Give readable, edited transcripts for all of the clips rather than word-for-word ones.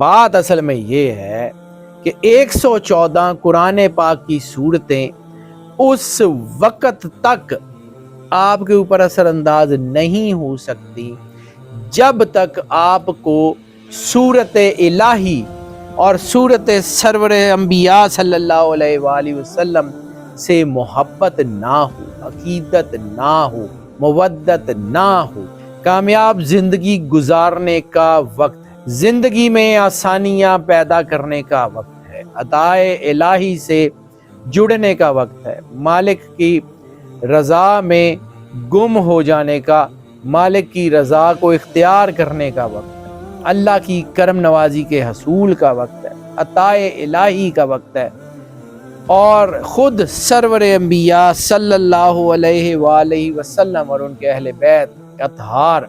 بات اصل میں یہ ہے کہ 114 قرآن پاک کی صورتیں اس وقت تک آپ کے اوپر اثر انداز نہیں ہو سکتی جب تک آپ کو سورت الہی اور سورت سرور انبیاء صلی اللہ علیہ وآلہ وسلم سے محبت نہ ہو، عقیدت نہ ہو، مودت نہ ہو۔ کامیاب زندگی گزارنے کا وقت ہے، زندگی میں آسانیاں پیدا کرنے کا وقت ہے، عطائے الہی سے جڑنے کا وقت ہے، مالک کی رضا میں گم ہو جانے کا، مالک کی رضا کو اختیار کرنے کا وقت ہے، اللہ کی کرم نوازی کے حصول کا وقت ہے، عطائے الہی کا وقت ہے۔ اور خود سرور انبیاء صلی اللہ علیہ وآلہ وسلم اور ان کے اہل بیت اطہار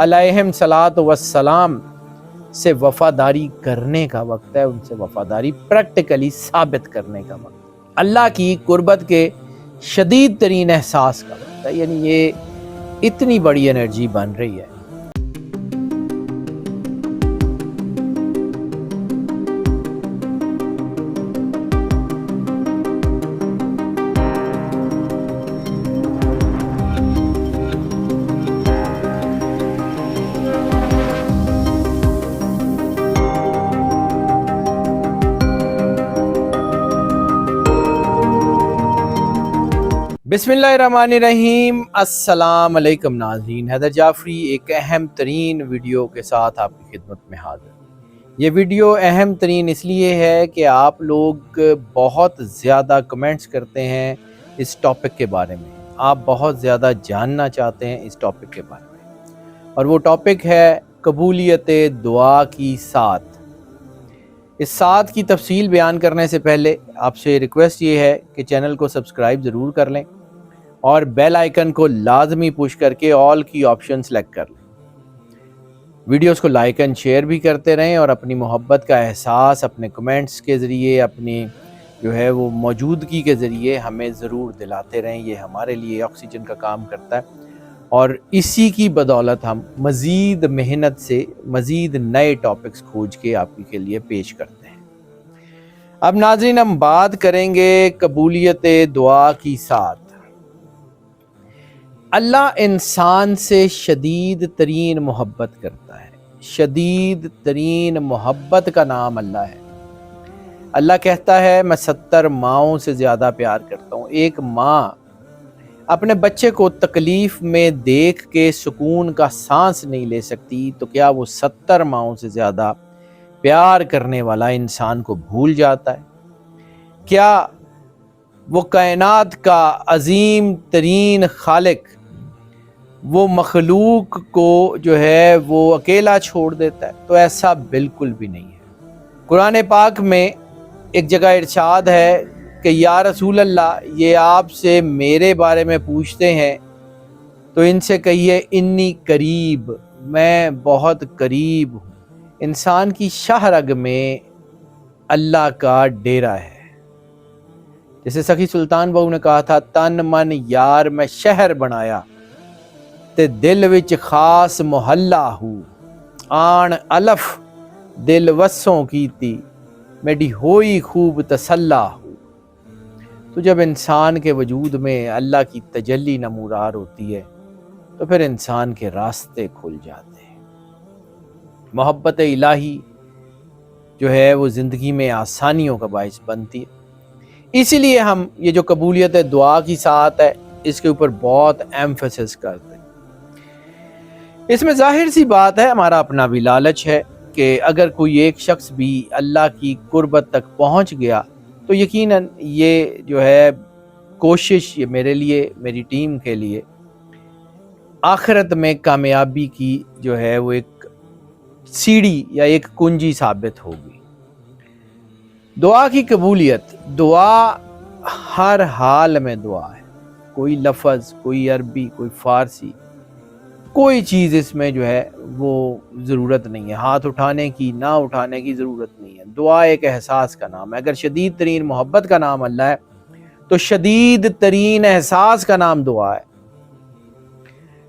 علیہم صلاۃ والسلام سے وفاداری کرنے کا وقت ہے، ان سے وفاداری پریکٹیکلی ثابت کرنے کا وقت ہے، اللہ کی قربت کے شدید ترین احساس کا وقت ہے۔ یعنی یہ اتنی بڑی انرجی بن رہی ہے۔ بسم اللہ الرحمن الرحیم۔ السلام علیکم ناظرین، حیدر جعفری ایک اہم ترین ویڈیو کے ساتھ آپ کی خدمت میں حاضر۔ یہ ویڈیو اہم ترین اس لیے ہے کہ آپ لوگ بہت زیادہ کمنٹس کرتے ہیں اس ٹاپک کے بارے میں، آپ بہت زیادہ جاننا چاہتے ہیں اس ٹاپک کے بارے میں، اور وہ ٹاپک ہے قبولیت دعا کی سات۔ اس سات کی تفصیل بیان کرنے سے پہلے آپ سے ریکویسٹ یہ ہے کہ چینل کو سبسکرائب ضرور کر لیں اور بیل آئیکن کو لازمی پش کر کے آل کی آپشن سلیکٹ کر لیں۔ ویڈیوز کو لائک اینڈ شیئر بھی کرتے رہیں اور اپنی محبت کا احساس اپنے کمنٹس کے ذریعے، اپنی وہ موجودگی کے ذریعے ہمیں ضرور دلاتے رہیں۔ یہ ہمارے لیے آکسیجن کا کام کرتا ہے اور اسی کی بدولت ہم مزید محنت سے مزید نئے ٹاپکس کھوج کے آپ کے لیے پیش کرتے ہیں۔ اب ناظرین، ہم بات کریں گے قبولیت دعا کی سات۔ اللہ انسان سے شدید ترین محبت کرتا ہے، شدید ترین محبت کا نام اللہ ہے۔ اللہ کہتا ہے میں 70 ماؤں سے زیادہ پیار کرتا ہوں۔ ایک ماں اپنے بچے کو تکلیف میں دیکھ کے سکون کا سانس نہیں لے سکتی، تو کیا وہ 70 ماؤں سے زیادہ پیار کرنے والا انسان کو بھول جاتا ہے؟ کیا وہ کائنات کا عظیم ترین خالق وہ مخلوق کو وہ اکیلا چھوڑ دیتا ہے؟ تو ایسا بالکل بھی نہیں ہے۔ قرآن پاک میں ایک جگہ ارشاد ہے کہ یا رسول اللہ، یہ آپ سے میرے بارے میں پوچھتے ہیں تو ان سے کہیے انی قریب، میں بہت قریب ہوں۔ انسان کی شاہ رگ میں اللہ کا ڈیرا ہے۔ جیسے سخی سلطان بہو نے کہا تھا، تن من یار میں شہر بنایا تے دل وچ خاص محلہ ہوں، آن الف دل وسوں کیتی میڈی ہوئی خوب تسلہ ہوں۔ تو جب انسان کے وجود میں اللہ کی تجلی نمودار ہوتی ہے تو پھر انسان کے راستے کھل جاتے ہیں۔ محبت الہی وہ زندگی میں آسانیوں کا باعث بنتی ہے۔ اسی لیے ہم یہ جو قبولیت دعا کی سات ہے، اس کے اوپر بہت ایمفیسس کرتے ہیں۔ اس میں ظاہر سی بات ہے، ہمارا اپنا بھی لالچ ہے کہ اگر کوئی ایک شخص بھی اللہ کی قربت تک پہنچ گیا تو یقیناً یہ کوشش، یہ میرے لیے، میری ٹیم کے لیے آخرت میں کامیابی کی وہ ایک سیڑھی یا ایک کنجی ثابت ہوگی۔ دعا کی قبولیت، دعا ہر حال میں دعا ہے، کوئی لفظ، کوئی عربی، کوئی فارسی، کوئی چیز اس میں وہ ضرورت نہیں ہے، ہاتھ اٹھانے کی، نہ اٹھانے کی ضرورت نہیں ہے۔ دعا ایک احساس کا نام ہے۔ اگر شدید ترین محبت کا نام اللہ ہے تو شدید ترین احساس کا نام دعا ہے۔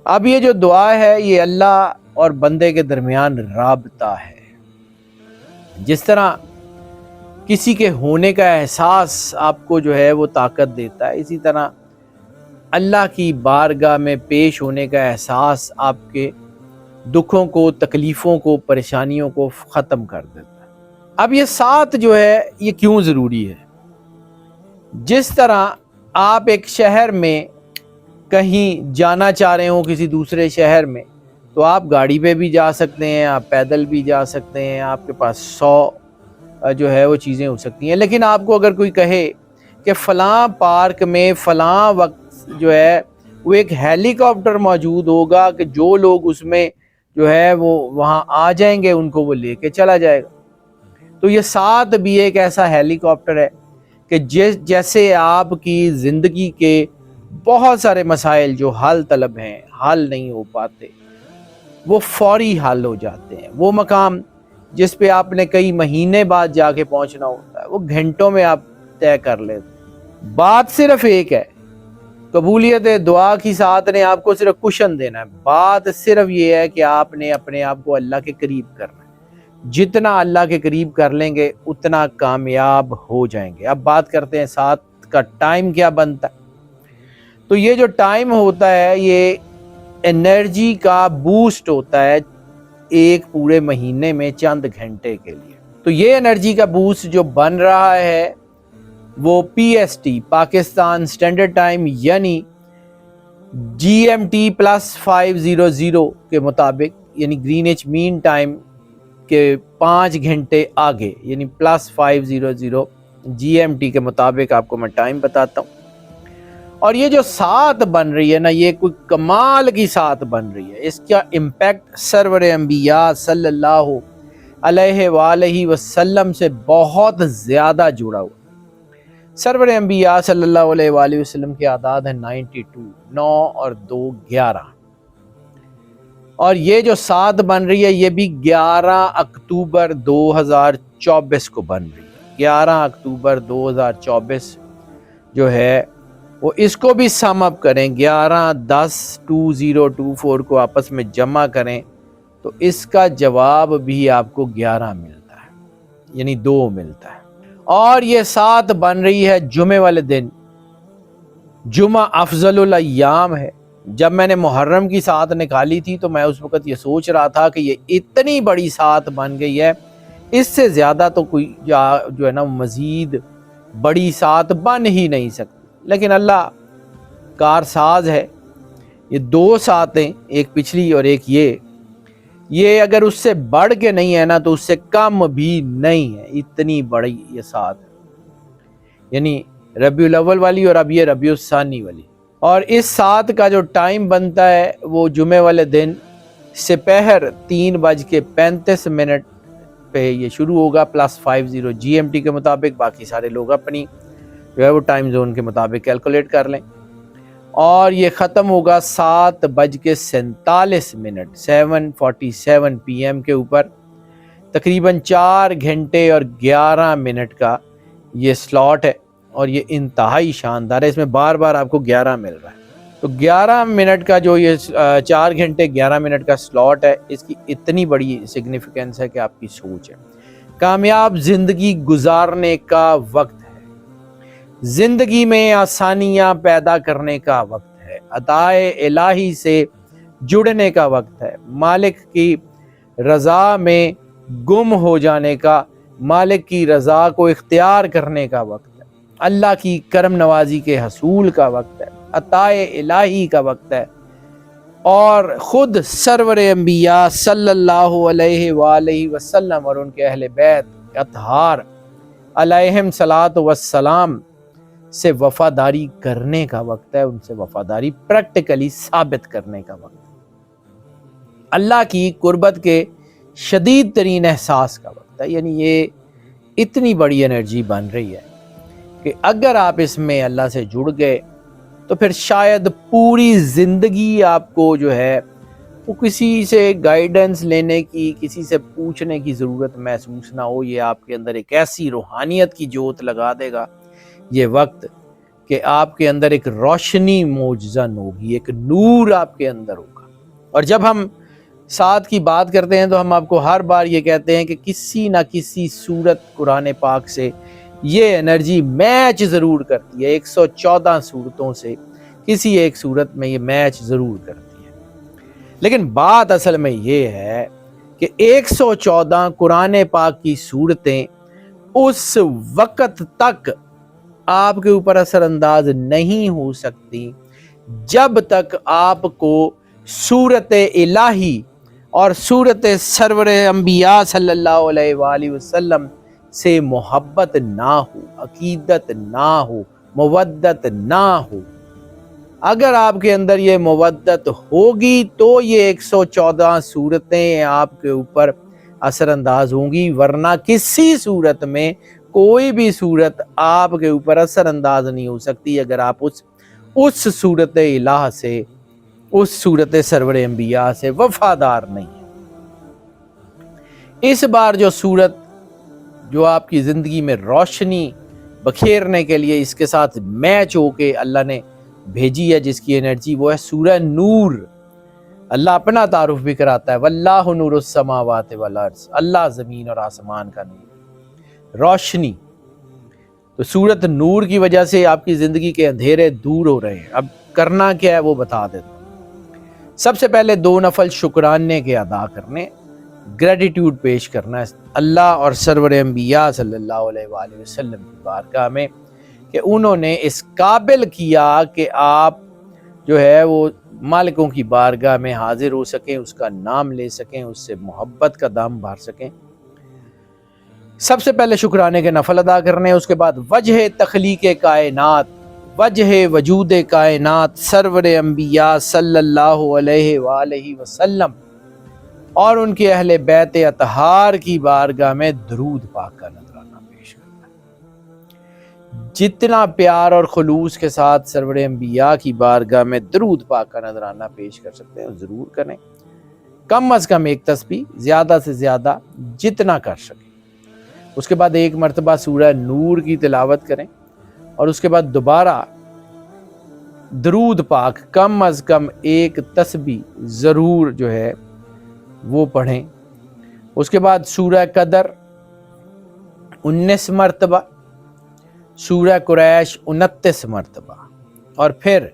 اب یہ جو دعا ہے، یہ اللہ اور بندے کے درمیان رابطہ ہے۔ جس طرح کسی کے ہونے کا احساس آپ کو جو ہے وہ طاقت دیتا ہے، اسی طرح اللہ کی بارگاہ میں پیش ہونے کا احساس آپ کے دکھوں کو، تکلیفوں کو، پریشانیوں کو ختم کر دیتا ہے۔ اب یہ ساتھ جو ہے یہ کیوں ضروری ہے؟ جس طرح آپ ایک شہر میں کہیں جانا چاہ رہے ہوں کسی دوسرے شہر میں، تو آپ گاڑی پہ بھی جا سکتے ہیں، آپ پیدل بھی جا سکتے ہیں، آپ کے پاس 100 جو ہے وہ چیزیں ہو سکتی ہیں، لیکن آپ کو اگر کوئی کہے کہ فلاں پارک میں فلاں وقت جو ہے وہ ایک ہیلی کاپٹر موجود ہوگا کہ جو لوگ اس میں جو ہے وہ وہاں آ جائیں گے ان کو وہ لے کے چلا جائے گا، تو یہ ساتھ بھی ایک ایسا ہیلی کاپٹر ہے کہ جیسے آپ کی زندگی کے بہت سارے مسائل جو حل طلب ہیں، حل نہیں ہو پاتے، وہ فوری حل ہو جاتے ہیں۔ وہ مقام جس پہ آپ نے کئی مہینے بعد جا کے پہنچنا ہوتا ہے، وہ گھنٹوں میں آپ طے کر لیتے۔ بات صرف ایک ہے، قبولیت دعا کی ساتھ نے آپ کو صرف کشن دینا ہے۔ بات صرف یہ ہے کہ آپ نے اپنے آپ کو اللہ کے قریب کرنا ہے۔ جتنا اللہ کے قریب کر لیں گے اتنا کامیاب ہو جائیں گے۔ اب بات کرتے ہیں ساتھ کا ٹائم کیا بنتا ہے۔ تو یہ جو ٹائم ہوتا ہے یہ انرجی کا بوسٹ ہوتا ہے ایک پورے مہینے میں چند گھنٹے کے لیے۔ تو یہ انرجی کا بوسٹ جو بن رہا ہے وہ PST پاکستان سٹینڈرڈ ٹائم یعنی GMT +500 کے مطابق، یعنی گرینچ مین ٹائم کے 5 گھنٹے آگے، یعنی +500 GMT کے مطابق آپ کو میں ٹائم بتاتا ہوں۔ اور یہ جو سات بن رہی ہے نا، یہ کوئی کمال کی سات بن رہی ہے۔ اس کا امپیکٹ سرور انبیاء صلی اللہ علیہ وآلہ وسلم سے بہت زیادہ جڑا ہوا۔ سرور انبیاء صلی اللہ علیہ وآلہ وسلم کے اعداد ہیں 92، 9 اور 2 11۔ اور یہ جو سات بن رہی ہے یہ بھی 11 اکتوبر 2024 کو بن رہی ہے۔ 11 اکتوبر 2024 جو ہے وہ اس کو بھی سم اپ کریں، 11-10-2024 کو آپس میں جمع کریں تو اس کا جواب بھی آپ کو 11 ملتا ہے، یعنی 2 ملتا ہے۔ اور یہ سات بن رہی ہے جمعے والے دن۔ جمعہ افضل الایام ہے۔ جب میں نے محرم کی سات نکالی تھی تو میں اس وقت یہ سوچ رہا تھا کہ یہ اتنی بڑی سات بن گئی ہے، اس سے زیادہ تو کوئی جو ہے نا مزید بڑی سات بن ہی نہیں سکتی، لیکن اللہ کارساز ہے۔ یہ 2 ساتیں، ایک پچھلی اور ایک یہ اگر اس سے بڑھ کے نہیں ہے نا تو اس سے کم بھی نہیں ہے، اتنی بڑی یہ سات ہے، یعنی ربیع الاول والی اور اب یہ ربیع الثانی والی۔ اور اس سات کا جو ٹائم بنتا ہے وہ جمعے والے دن سپہر 3:35 پہ یہ شروع ہوگا، +50 GMT کے مطابق۔ باقی سارے لوگ اپنی جو ہے وہ ٹائم زون کے مطابق کیلکولیٹ کر لیں۔ اور یہ ختم ہوگا 7:47 7:47 PM کے اوپر۔ تقریباً 4 گھنٹے اور 11 منٹ کا یہ سلاٹ ہے اور یہ انتہائی شاندار ہے۔ اس میں بار بار آپ کو 11 مل رہا ہے۔ تو 11 منٹ کا جو یہ 4 گھنٹے 11 منٹ کا سلاٹ ہے، اس کی اتنی بڑی سگنیفیکنس ہے کہ آپ کی سوچ ہے۔ کامیاب زندگی گزارنے کا وقت ہے، زندگی میں آسانیاں پیدا کرنے کا وقت ہے، عطائے الہی سے جڑنے کا وقت ہے، مالک کی رضا میں گم ہو جانے کا، مالک کی رضا کو اختیار کرنے کا وقت ہے، اللہ کی کرم نوازی کے حصول کا وقت ہے، عطائے الہی کا وقت ہے۔ اور خود سرور انبیاء صلی اللہ علیہ وآلہ وسلم اور ان کے اہل بیت اطہار علیہم صلاۃ والسلام سے وفاداری کرنے کا وقت ہے، ان سے وفاداری پریکٹیکلی ثابت کرنے کا وقت ہے، اللہ کی قربت کے شدید ترین احساس کا وقت ہے۔ یعنی یہ اتنی بڑی انرجی بن رہی ہے کہ اگر آپ اس میں اللہ سے جڑ گئے تو پھر شاید پوری زندگی آپ کو جو ہے وہ کسی سے گائیڈنس لینے کی، کسی سے پوچھنے کی ضرورت محسوس نہ ہو۔ یہ آپ کے اندر ایک ایسی روحانیت کی جوت لگا دے گا یہ وقت کہ آپ کے اندر ایک روشنی معجزن ہوگی، ایک نور آپ کے اندر ہوگا۔ اور جب ہم ساتھ کی بات کرتے ہیں تو ہم آپ کو ہر بار یہ کہتے ہیں کہ کسی نہ کسی صورت قرآن پاک سے یہ انرجی میچ ضرور کرتی ہے، 114 صورتوں سے کسی ایک صورت میں یہ میچ ضرور کرتی ہے۔ لیکن بات اصل میں یہ ہے کہ 114 قرآن پاک کی صورتیں اس وقت تک آپ کے اوپر اثر انداز نہیں ہو سکتی جب تک آپ کو صورت الہی اور صورت سرور انبیاء صلی اللہ علیہ وآلہ وسلم سے محبت نہ ہو، عقیدت نہ ہو، مودت نہ ہو۔ اگر آپ کے اندر یہ مودت ہوگی تو یہ 114 صورتیں آپ کے اوپر اثر انداز ہوں گی، ورنہ کسی صورت میں کوئی بھی صورت آپ کے اوپر اثر انداز نہیں ہو سکتی اگر آپ اس صورت الہ سے، اس صورت سرور انبیاء سے وفادار نہیں ہیں۔ اس بار جو صورت جو آپ کی زندگی میں روشنی بکھیرنے کے لیے اس کے ساتھ میچ ہو کے اللہ نے بھیجی ہے، جس کی انرجی وہ ہے سورہ نور۔ اللہ اپنا تعارف بھی کراتا ہے، واللہ نور السماوات والارض، اللہ زمین اور آسمان کا نور، روشنی۔ تو سورت نور کی وجہ سے آپ کی زندگی کے اندھیرے دور ہو رہے ہیں۔ اب کرنا کیا ہے وہ بتا دیتا ہوں۔ سب سے پہلے 2 نفل شکرانے کے ادا کرنے، گریٹیٹیوڈ پیش کرنا ہے اللہ اور سرور انبیاء صلی اللہ علیہ وآلہ وسلم کی بارگاہ میں کہ انہوں نے اس قابل کیا کہ آپ جو ہے وہ مالکوں کی بارگاہ میں حاضر ہو سکیں، اس کا نام لے سکیں، اس سے محبت کا دام بھر سکیں۔ سب سے پہلے شکرانے کے نفل ادا کرنے، اس کے بعد وجہ تخلیق کائنات، وجہ وجود کائنات سرور انبیاء صلی اللہ علیہ وآلہ وسلم اور ان کے اہل بیت اطہار کی بارگاہ میں درود پاک کا نذرانہ پیش کرنا ہے۔ جتنا پیار اور خلوص کے ساتھ سرور انبیاء کی بارگاہ میں درود پاک کا نذرانہ پیش کر سکتے ہیں ضرور کریں، کم از کم 1 تسبیح، زیادہ سے زیادہ جتنا کر سکیں۔ اس کے بعد 1 مرتبہ سورہ نور کی تلاوت کریں اور اس کے بعد دوبارہ درود پاک کم از کم 1 تسبیح ضرور جو ہے وہ پڑھیں۔ اس کے بعد سورہ قدر 19 مرتبہ، سورہ قریش 29 مرتبہ، اور پھر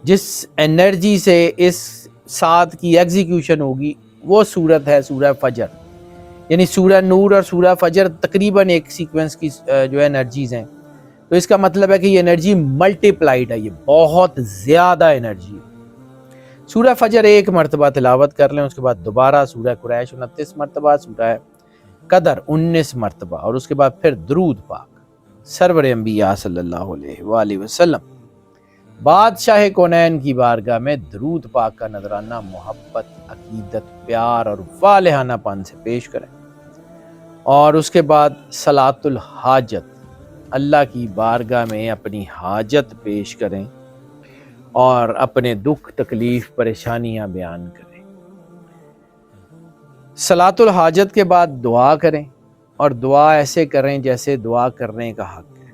جس انرجی سے اس ساتھ کی ایگزیکیوشن ہوگی وہ صورت ہے سورہ فجر، یعنی سورہ نور اور سورہ فجر تقریباً ایک سیکوینس کی جو ہے انرجیز ہیں، تو اس کا مطلب ہے کہ یہ انرجی ملٹی پلائڈ ہے، یہ بہت زیادہ انرجی ہے۔ سورہ فجر 1 مرتبہ تلاوت کر لیں، اس کے بعد دوبارہ سورہ قریش 29 مرتبہ، سورہ قدر 19 مرتبہ، اور اس کے بعد پھر درود پاک سرور انبیاء صلی اللہ علیہ وآلہ وسلم بادشاہ کونین کی بارگاہ میں درود پاک کا نذرانہ محبت، عقیدت، پیار اور والہانہ پن سے پیش کریں، اور اس کے بعد صلاۃ الحاجت، اللہ کی بارگاہ میں اپنی حاجت پیش کریں اور اپنے دکھ تکلیف پریشانیاں بیان کریں۔ صلاۃ الحاجت کے بعد دعا کریں، اور دعا ایسے کریں جیسے دعا کرنے کا حق ہے۔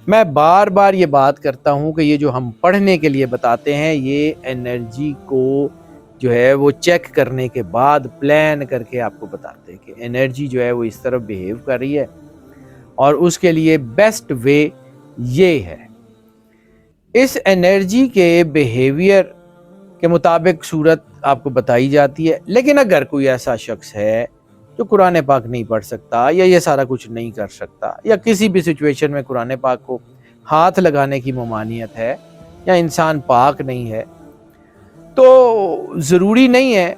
میں بار بار یہ بات کرتا ہوں کہ یہ جو ہم پڑھنے کے لیے بتاتے ہیں یہ انرجی کو جو ہے وہ چیک کرنے کے بعد پلان کر کے آپ کو بتاتے ہیں کہ انرجی جو ہے وہ اس طرف بیہیو کر رہی ہے، اور اس کے لیے بیسٹ وے یہ ہے۔ اس انرجی کے بیہیویئر کے مطابق صورت آپ کو بتائی جاتی ہے، لیکن اگر کوئی ایسا شخص ہے جو قرآن پاک نہیں پڑھ سکتا یا یہ سارا کچھ نہیں کر سکتا، یا کسی بھی سچویشن میں قرآن پاک کو ہاتھ لگانے کی ممانعت ہے، یا انسان پاک نہیں ہے، تو ضروری نہیں ہے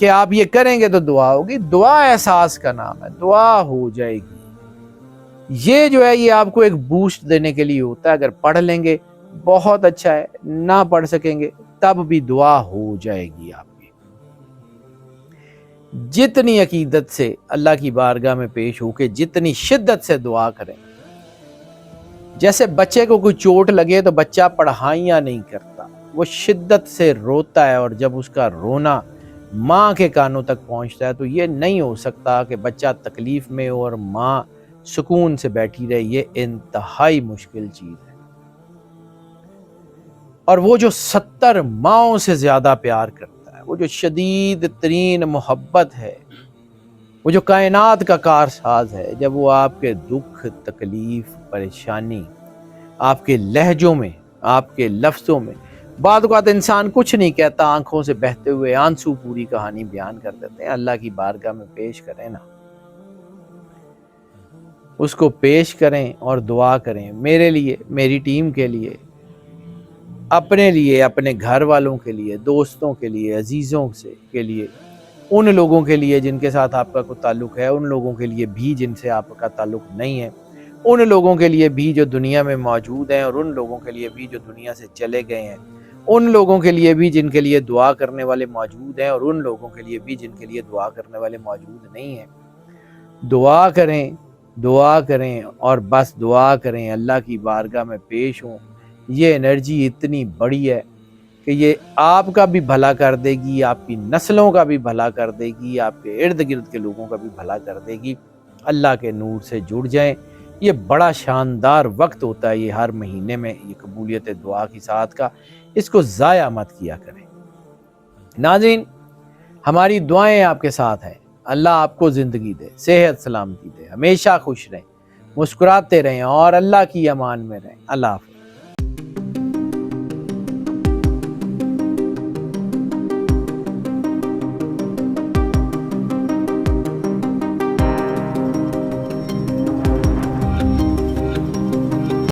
کہ آپ یہ کریں گے تو دعا ہوگی۔ دعا احساس کا نام ہے، دعا ہو جائے گی۔ یہ جو ہے یہ آپ کو ایک بوسٹ دینے کے لیے ہوتا ہے، اگر پڑھ لیں گے بہت اچھا ہے، نہ پڑھ سکیں گے تب بھی دعا ہو جائے گی آپ کی۔ جتنی عقیدت سے اللہ کی بارگاہ میں پیش ہو کے جتنی شدت سے دعا کریں، جیسے بچے کو کوئی چوٹ لگے تو بچہ پڑھائیاں نہیں کرتا، وہ شدت سے روتا ہے، اور جب اس کا رونا ماں کے کانوں تک پہنچتا ہے تو یہ نہیں ہو سکتا کہ بچہ تکلیف میں ہو اور ماں سکون سے بیٹھی رہے، یہ انتہائی مشکل چیز ہے۔ اور وہ جو 70 ماؤں سے زیادہ پیار کرتا ہے، وہ جو شدید ترین محبت ہے، وہ جو کائنات کا کارساز ہے، جب وہ آپ کے دکھ، تکلیف، پریشانی، آپ کے لہجوں میں، آپ کے لفظوں میں، بعد اوقات انسان کچھ نہیں کہتا، آنکھوں سے بہتے ہوئے آنسو پوری کہانی بیان کر دیتے ہیں، اللہ کی بارگاہ میں پیش کریں نا، اس کو پیش کریں اور دعا کریں، میرے لیے، میری ٹیم کے لیے، اپنے لیے، اپنے گھر والوں کے لیے، دوستوں کے لیے، عزیزوں کے لیے، ان لوگوں کے لیے جن کے ساتھ آپ کا کوئی تعلق ہے، ان لوگوں کے لیے بھی جن سے آپ کا تعلق نہیں ہے، ان لوگوں کے لیے بھی جو دنیا میں موجود ہیں، اور ان لوگوں کے لیے بھی جو دنیا سے چلے گئے ہیں، ان لوگوں کے لیے بھی جن کے لیے دعا کرنے والے موجود ہیں، اور ان لوگوں کے لیے بھی جن کے لیے دعا کرنے والے موجود نہیں ہیں۔ دعا کریں، دعا کریں اور بس دعا کریں، اللہ کی بارگاہ میں پیش ہوں۔ یہ انرجی اتنی بڑی ہے کہ یہ آپ کا بھی بھلا کر دے گی، آپ کی نسلوں کا بھی بھلا کر دے گی، آپ کے ارد گرد کے لوگوں کا بھی بھلا کر دے گی۔ اللہ کے نور سے جڑ جائیں، یہ بڑا شاندار وقت ہوتا ہے یہ ہر مہینے میں، یہ قبولیت دعا کی ساتھ کا، اس کو ضائع مت کیا کریں۔ ناظرین، ہماری دعائیں آپ کے ساتھ ہیں، اللہ آپ کو زندگی دے، صحت سلامتی دے، ہمیشہ خوش رہیں، مسکراتے رہیں اور اللہ کی امان میں رہیں۔ اللہ حافظ۔